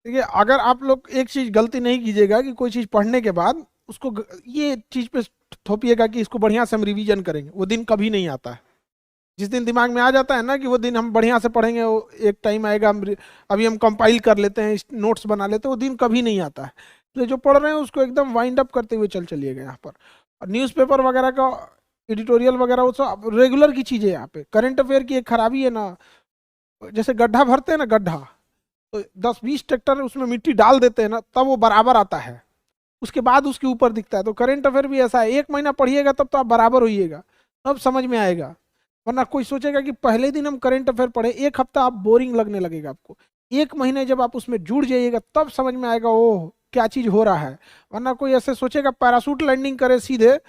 देखिए, अगर आप लोग एक चीज गलती नहीं कीजिएगा कि कोई चीज पढ़ने के बाद उसको ये चीज पे थोपिएगा कि इसको बढ़िया से हम रिवीजन करेंगे, वो दिन कभी नहीं आता है। जिस दिन दिमाग में आ जाता है ना कि वो दिन हम बढ़िया से पढ़ेंगे, वो एक टाइम आएगा हम अभी हम कंपाइल कर लेते हैं, नोट्स बना लेते हैं, वो दिन कभी नहीं आता है। तो जो पढ़ रहे हैं उसको एकदम वाइंड अप करते हुए चलिएगा यहाँ पर। और न्यूज़पेपर वगैरह का एडिटोरियल वगैरह वो सब रेगुलर की चीज़ें यहाँ पे। करंट अफेयर की एक खराबी है ना, जैसे गड्ढा भरते हैं ना, गड्ढा तो 10-20 ट्रैक्टर उसमें मिट्टी डाल देते हैं ना, तब वो बराबर आता है, उसके बाद उसके ऊपर दिखता है। तो करंट अफेयर भी ऐसा है, 1 महीना पढ़िएगा तब तो आप बराबर होइएगा, तब समझ में आएगा। वरना कोई सोचेगा कि पहले दिन हम करंट अफेयर पढ़े, एक हफ्ता आप बोरिंग लगने लगेगा आपको। 1 महीने जब आप उसमें जुड़ जाइएगा तब समझ में आएगा ओह क्या चीज हो रहा है। वरना कोई ऐसे सोचेगा पैरासूट लैंडिंग करे सीधे,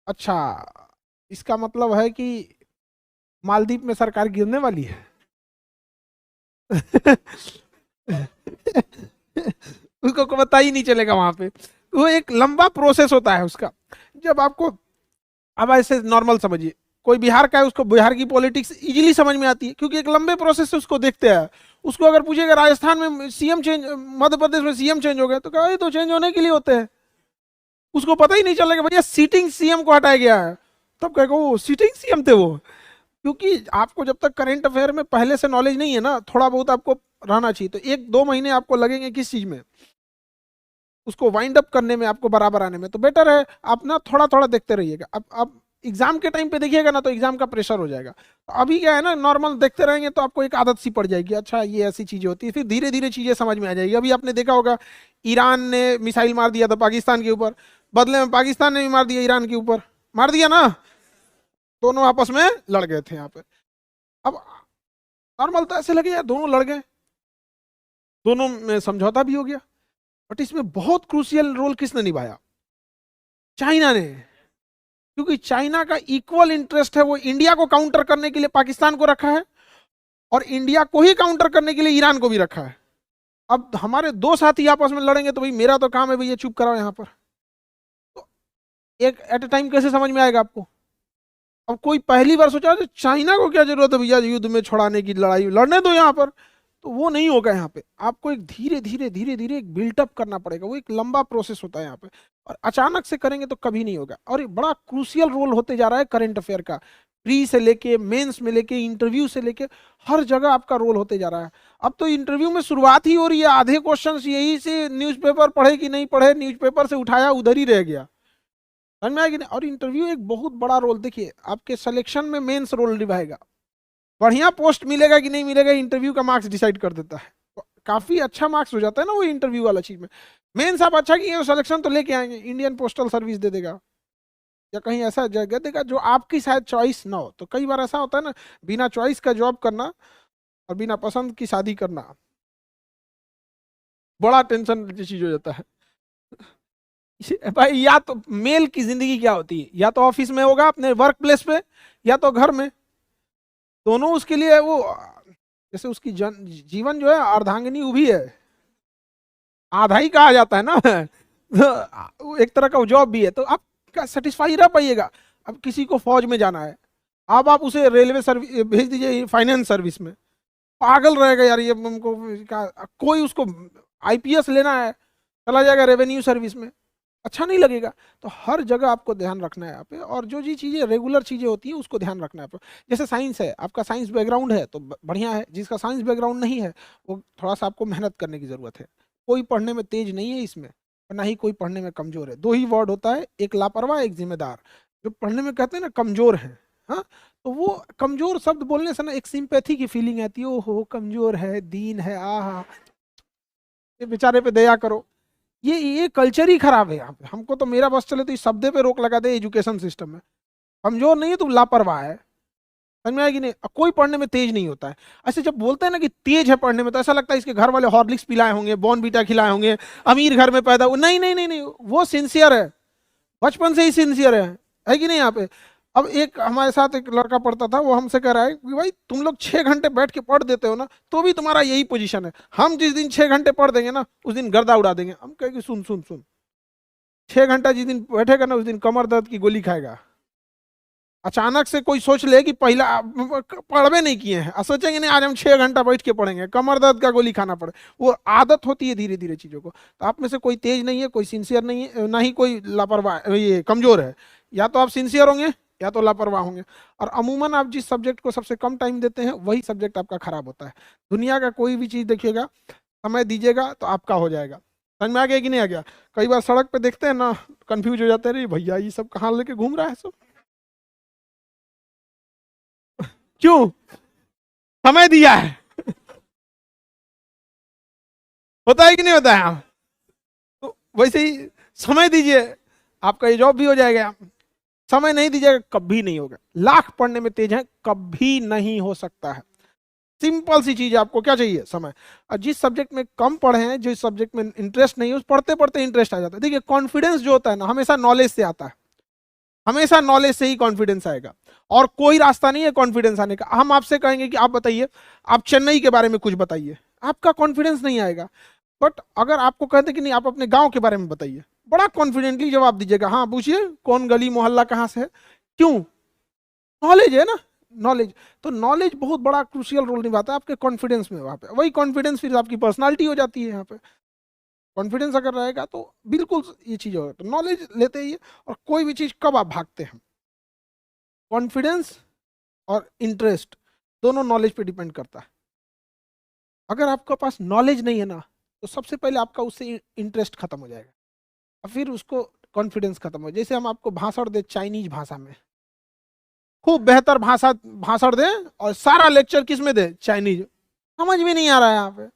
अच्छा इसका मतलब है कि मालदीव में सरकार गिरने वाली है। उसको को पता ही नहीं चलेगा वहां पे। वो एक लंबा प्रोसेस होता है उसका। जब आपको, अब ऐसे नॉर्मल समझिए, कोई बिहार का है, उसको बिहार की पॉलिटिक्स इजीली समझ में आती है क्योंकि एक लंबे प्रोसेस से उसको देखते हैं। उसको अगर पूछिएगा राजस्थान में सीएम चेंज, मध्य प्रदेश में सीएम चेंज हो गया, तो कहा ये तो चेंज होने के लिए होते हैं। उसको पता ही नहीं चलेगा भैया सीटिंग सीएम को हटाया गया है, तब कहेगा वो सीटिंग सीएम थे वो। क्योंकि आपको जब तक करंट अफेयर में पहले से नॉलेज नहीं है ना, थोड़ा बहुत आपको रहना चाहिए। तो 1-2 महीने आपको लगेंगे किस चीज में, उसको वाइंड अप करने में, आपको बराबर आने में। तो बेटर है आप ना थोड़ा थोड़ा देखते रहिएगा। अब एग्जाम के टाइम पे देखिएगा ना तो एग्जाम का प्रेशर हो जाएगा। तो अभी क्या है ना, नॉर्मल देखते रहेंगे तो आपको एक आदत सी पड़ जाएगी, अच्छा ये ऐसी चीजें होती है, फिर धीरे धीरे चीजें समझ में आ जाएगी। अभी आपने देखा होगा ईरान ने मिसाइल मार दिया था पाकिस्तान के ऊपर, बदले में पाकिस्तान ने भी मार दिया ईरान के ऊपर, मार दिया ना, दोनों आपस में लड़ गए थे यहाँ पे। अब नॉर्मल तो ऐसे लगे यार दोनों लड़ गए, दोनों में समझौता भी हो गया, बट इसमें बहुत क्रूशियल रोल किसने निभाया, चाइना ने। क्योंकि चाइना का इक्वल इंटरेस्ट है, वो इंडिया को काउंटर करने के लिए पाकिस्तान को रखा है और इंडिया को ही काउंटर करने के लिए ईरान को भी रखा है। अब हमारे दो साथी आपस में लड़ेंगे तो भाई मेरा तो काम है भैया चुप कराओ यहाँ पर। तो एक एट ए टाइम कैसे समझ में आएगा आपको। अब कोई पहली बार सोचा तो चाइना को क्या जरूरत है भैया युद्ध में छुड़ाने की, लड़ाई लड़ने दो यहाँ पर, तो वो नहीं होगा यहाँ पे। आपको एक धीरे धीरे धीरे धीरे एक बिल्टअप करना पड़ेगा, वो एक लंबा प्रोसेस होता है यहाँ पे। और अचानक से करेंगे तो कभी नहीं होगा। और ये बड़ा क्रूशियल रोल होते जा रहा है करंट अफेयर का, प्री से लेके मेंस में लेके इंटरव्यू से लेके हर जगह आपका रोल होते जा रहा है। अब तो इंटरव्यू में शुरुआत ही हो रही है, आधे क्वेश्चन यही से न्यूज़पेपर पढ़े कि नहीं पढ़े, न्यूज़पेपर से उठाया उधर ही रह गया, समझ में आएगी नहीं। और इंटरव्यू एक बहुत बड़ा रोल, देखिए आपके सिलेक्शन में मेंस रोल निभाएगा। बढ़िया पोस्ट मिलेगा कि नहीं मिलेगा इंटरव्यू का मार्क्स डिसाइड कर देता है। तो काफी अच्छा मार्क्स हो जाता है ना वो इंटरव्यू वाला चीज में। मेंस आप अच्छा किए सिलेक्शन तो लेके आएंगे, इंडियन पोस्टल सर्विस दे देगा या कहीं ऐसा जगह देगा जो आपकी शायद चॉइस ना हो। तो कई बार ऐसा होता है ना, बिना चॉइस का जॉब करना और बिना पसंद की शादी करना बड़ा टेंशन चीज हो जाता है। भाई या तो मेल की जिंदगी क्या होती है, या तो ऑफिस में होगा अपने वर्क प्लेस पे, या तो घर में, दोनों उसके लिए वो जैसे उसकी जीवन जो है अर्धांगिनी उभी है, आधा ही कहा जाता है ना। तो एक तरह का जॉब भी है, तो आप सेटिस्फाई रह पाइएगा। अब किसी को फौज में जाना है, अब आप उसे रेलवे सर्विस भेज दीजिए, फाइनेंस सर्विस में, पागल रहेगा यार ये हमको कोई उसको आईपीएस लेना है, चला जाएगा रेवेन्यू सर्विस में, अच्छा नहीं लगेगा। तो हर जगह आपको ध्यान रखना है यहाँ पे, और जो जी चीज़ें रेगुलर चीज़ें होती हैं उसको ध्यान रखना है आपको। जैसे साइंस है, आपका साइंस बैकग्राउंड है तो बढ़िया है, जिसका साइंस बैकग्राउंड नहीं है वो थोड़ा सा आपको मेहनत करने की ज़रूरत है। कोई पढ़ने में तेज नहीं है इसमें, और ना ही कोई पढ़ने में कमज़ोर है। दो ही वर्ड होता है, एक लापरवाह एक जिम्मेदार। जो पढ़ने में कहते हैं ना कमज़ोर है, हाँ, तो वो कमज़ोर शब्द बोलने से ना एक सिंपैथी की फीलिंग आती है, ओहो कमज़ोर है, दीन है, आहा ये बेचारे पे दया करो। ये कल्चर ही खराब है यहाँ पे। हमको तो मेरा बस चले तो इस शब्दे पे रोक लगा दे एजुकेशन सिस्टम में। कमजोर नहीं है तो लापरवाह है, समझ में आएगी नहीं। कोई पढ़ने में तेज नहीं होता है। ऐसे जब बोलते हैं ना कि तेज है पढ़ने में, तो ऐसा लगता है इसके घर वाले हॉर्लिक्स पिलाए होंगे, बॉर्नवीटा खिलाए होंगे, अमीर घर में पैदा हुआ। नहीं नहीं नहीं नहीं, वो सिंसियर है, बचपन से ही सिंसियर है कि नहीं यहाँ पे। अब एक हमारे साथ एक लड़का पढ़ता था, वो हमसे कह रहा है कि भाई तुम लोग 6 घंटे बैठ के पढ़ देते हो ना, तो भी तुम्हारा यही पोजीशन है। हम जिस दिन 6 घंटे पढ़ देंगे ना उस दिन गर्दा उड़ा देंगे। हम कहेंगे सुन सुन सुन, 6 घंटा जिस दिन बैठेगा ना उस दिन कमर दर्द की गोली खाएगा। अचानक से कोई सोच ले कि पहला पढ़वे नहीं किए हैं और सोचेंगे नहीं आज हम 6 घंटा बैठ के पढ़ेंगे, कमर दर्द का गोली खाना पड़े। वो आदत होती है धीरे धीरे चीजों को। तो आप में से कोई तेज नहीं है, कोई सिंसियर नहीं है, ना ही कोई लापरवाह ये कमजोर है। या तो आप सिंसियर होंगे या तो लापरवाह होंगे। और अमूमन आप जिस सब्जेक्ट को सबसे कम टाइम देते हैं वही सब्जेक्ट आपका खराब होता है। दुनिया का कोई भी चीज देखिएगा, समय दीजिएगा तो आपका हो जाएगा। समझ में आ गया कि नहीं आ गया? कई बार सड़क पे देखते हैं ना, कंफ्यूज हो जाते हैं, अरे भैया ये सब कहाँ लेके घूम रहा है सब, क्यों? समय दिया है। होता है कि नहीं होता है? हाँ। तो वैसे ही समय दीजिए, आपका ये जॉब भी हो जाएगा। समय नहीं दीजिएगा कभी नहीं होगा। लाख पढ़ने में तेज है, कभी नहीं हो सकता है। सिंपल सी चीज है, आपको क्या चाहिए? समय। और जिस सब्जेक्ट में कम पढ़े हैं, जिस सब्जेक्ट में इंटरेस्ट नहीं है, उस पढ़ते पढ़ते इंटरेस्ट आ जाता है। देखिए कॉन्फिडेंस जो होता है ना, हमेशा नॉलेज से आता है। हमेशा नॉलेज से ही कॉन्फिडेंस आएगा, और कोई रास्ता नहीं है कॉन्फिडेंस आने का। हम आपसे कहेंगे कि आप बताइए, आप चेन्नई के बारे में कुछ बताइए, आपका कॉन्फिडेंस नहीं आएगा। बट अगर आपको कहते कि नहीं आप अपने गांव के बारे में बताइए, बड़ा कॉन्फिडेंटली जवाब दीजिएगा। हाँ पूछिए, कौन गली मोहल्ला कहाँ से है? क्यों? नॉलेज है ना, नॉलेज। तो नॉलेज बहुत बड़ा क्रूशियल रोल निभाता है आपके कॉन्फिडेंस में। वहां पे वही कॉन्फिडेंस फिर आपकी पर्सनालिटी हो जाती है। यहाँ पे कॉन्फिडेंस अगर रहेगा तो बिल्कुल ये चीज होगा। तो नॉलेज लेते ही है। और कोई भी चीज कब आप भागते हैं, कॉन्फिडेंस और इंटरेस्ट दोनों नॉलेज पे डिपेंड करता है। अगर आपके पास नॉलेज नहीं है ना, तो सबसे पहले आपका उससे इंटरेस्ट खत्म हो जाएगा, और फिर उसको कॉन्फिडेंस खत्म हो। जैसे हम आपको भाषण दे चाइनीज भाषा में, खूब बेहतर भाषण दे और सारा लेक्चर किस में दे? चाइनीज। समझ में नहीं आ रहा है, यहाँ पे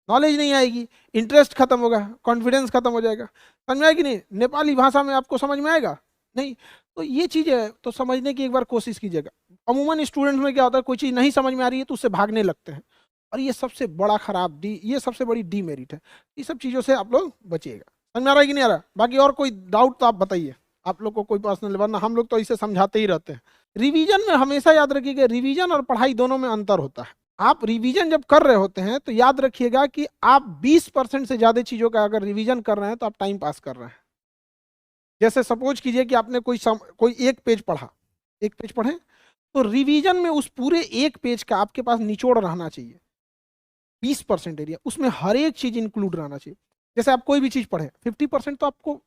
नॉलेज नहीं आएगी, इंटरेस्ट खत्म होगा, कॉन्फिडेंस खत्म हो जाएगा। समझ में आएगी नहीं? नेपाली भाषा में आपको समझ में आएगा नहीं। तो ये चीज है, तो समझने की एक बार कोशिश कीजिएगा। अमूमन स्टूडेंट्स में क्या होता है, कोई चीज नहीं समझ में आ रही है तो उससे भागने लगते हैं, और ये सबसे बड़ा खराब ये सबसे बड़ी डीमेरिट है। ये सब चीजों से आप लोग बचिएगा। समझ में आ रहा है कि नहीं आ रहा? बाकी और कोई डाउट तो आप बताइए, आप लोग को कोई पर्सनल, वरना हम लोग तो इसे समझाते ही रहते हैं। रिवीजन में हमेशा याद रखिएगा, रिवीजन और पढ़ाई दोनों में अंतर होता है। आप रिवीजन जब कर रहे होते हैं तो याद रखिएगा कि आप 20% से ज्यादा चीजों का अगर रिवीजन कर रहे हैं तो आप टाइम पास कर रहे हैं। जैसे सपोज कीजिए कि आपने कोई एक पेज पढ़ा, एक पेज पढ़े, तो रिवीजन में उस पूरे एक पेज का आपके पास निचोड़ रहना चाहिए। 20% एरिया, उसमें हर एक चीज इंक्लूड रहना चाहिए। जैसे आप कोई भी चीज पढ़े, 50% तो आपको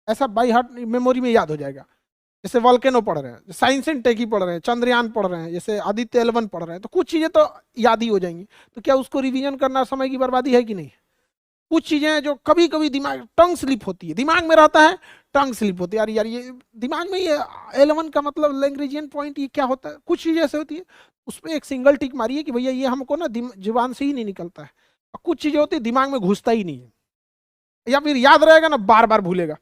ऐसा बाई हार्ट मेमोरी में याद हो जाएगा। जैसे वॉल्केनो पढ़ रहे हैं, साइंस एंड टेक ही पढ़ रहे हैं, चंद्रयान पढ़ रहे हैं, जैसे आदित्य एल1 पढ़ रहे हैं, तो कुछ चीजें तो याद ही हो जाएंगी। तो क्या उसको रिवीजन करना समय की बर्बादी है कि नहीं? कुछ चीजें हैं जो कभी कभी दिमाग टंग स्लिप होती है, दिमाग में रहता है, टंग स्लिप होती है, यार यार ये दिमाग में, ये एल1 का मतलब लैंग्वेजियन पॉइंट ये क्या होता है, कुछ चीजें ऐसे होती है। उसमें एक सिंगल टिक मारिए कि भैया ये हमको ना जुबान से ही नहीं निकलता है। और कुछ चीजें होती है दिमाग में घुसता ही नहीं है, या फिर याद रहेगा ना बार बार भूलेगा,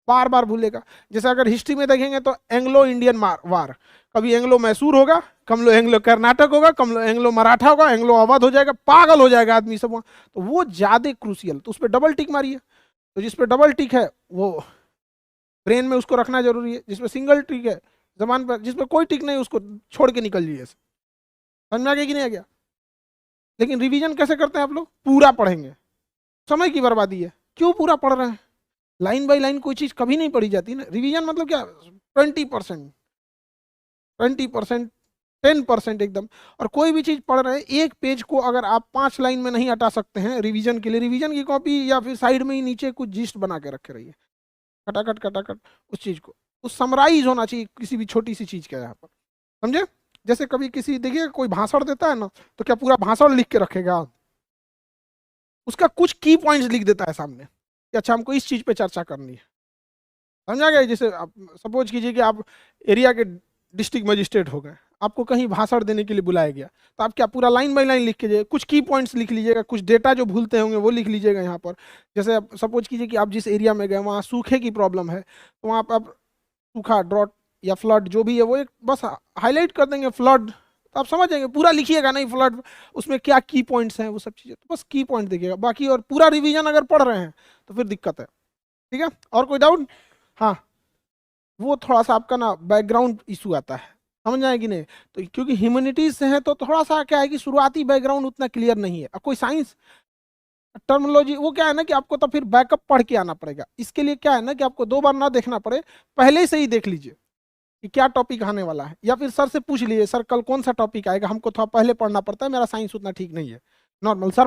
बार बार भूलेगा। जैसे अगर हिस्ट्री में देखेंगे तो एंग्लो इंडियन वार, कभी एंग्लो मैसूर होगा, कम एंग्लो कर्नाटक होगा, कम एंग्लो मराठा होगा, एंग्लो अवध हो जाएगा, पागल हो जाएगा आदमी सब। तो वो ज्यादा क्रूसियल, तो उस पर डबल टिक मारिए। तो जिस पे डबल टिक है वो ब्रेन में उसको रखना जरूरी है, जिसपे सिंगल टिक है जबान पर, जिसपे कोई टिक नहीं उसको छोड़ के निकल जाइए। समझ में आ गया कि नहीं आ गया? लेकिन रिवीजन कैसे करते हैं आप लोग? पूरा पढ़ेंगे, समय की बर्बादी है। क्यों पूरा पढ़ रहे हैं? लाइन बाई लाइन कोई चीज कभी नहीं पढ़ी जाती ना। रिवीजन मतलब क्या? 20%, 20%, 10% एकदम। और कोई भी चीज पढ़ रहे हैं, एक पेज को अगर आप 5 लाइन में नहीं हटा सकते हैं रिवीजन के लिए, रिवीजन की कॉपी या फिर साइड में ही नीचे कुछ जिस्ट बना के रखे रहिए, खटाखट खटाखट उस चीज को, उस समराइज होना चाहिए किसी भी छोटी सी चीज का यहाँ पर। समझे? जैसे कभी किसी देखिए कोई भाषण देता है ना, तो क्या पूरा भाषण लिख के रखेगा? उसका कुछ की पॉइंट्स लिख देता है सामने कि अच्छा हमको इस चीज पे चर्चा करनी है। समझा गया? जैसे आप सपोज कीजिए कि आप एरिया के डिस्ट्रिक्ट मजिस्ट्रेट हो गए, आपको कहीं भाषण देने के लिए बुलाया गया, तो आप क्या पूरा लाइन बाई लाइन लिख के जाइए, कुछ की पॉइंट्स लिख लीजिएगा, कुछ डेटा जो भूलते होंगे वो लिख लीजिएगा यहाँ पर। जैसे आप सपोज कीजिए कि आप जिस एरिया में गए वहाँ सूखे की प्रॉब्लम है, तो वहाँ पर आप सूखा, ड्रॉट या फ्लड जो भी है वो एक बस हाईलाइट कर देंगे, फ्लड, तो आप समझ जाएंगे। पूरा लिखिएगा नहीं फ्लड, उसमें क्या की पॉइंट्स हैं वो सब चीज़ें, तो बस की पॉइंट देखिएगा बाकी। और पूरा रिवीजन अगर पढ़ रहे हैं तो फिर दिक्कत है। ठीक है? और कोई डाउट? हाँ, वो थोड़ा सा आपका ना बैकग्राउंड इशू आता है, समझ आए कि नहीं? तो क्योंकि ह्यूमैनिटीज से है तो थोड़ा सा क्या है कि शुरुआती बैकग्राउंड उतना क्लियर नहीं है। अब कोई साइंस टर्मिनोलॉजी वो क्या है ना कि आपको तो फिर बैकअप पढ़ के आना पड़ेगा। इसके लिए क्या है ना कि आपको 2 बार ना देखना पड़े, पहले से ही देख लीजिए। कि क्या टॉपिक आने वाला है, या फिर सर से पूछ लीजिए सर कल कौन सा टॉपिक आएगा, हमको थोड़ा पहले पढ़ना पड़ता है, मेरा साइंस उतना ठीक नहीं है। Normal sir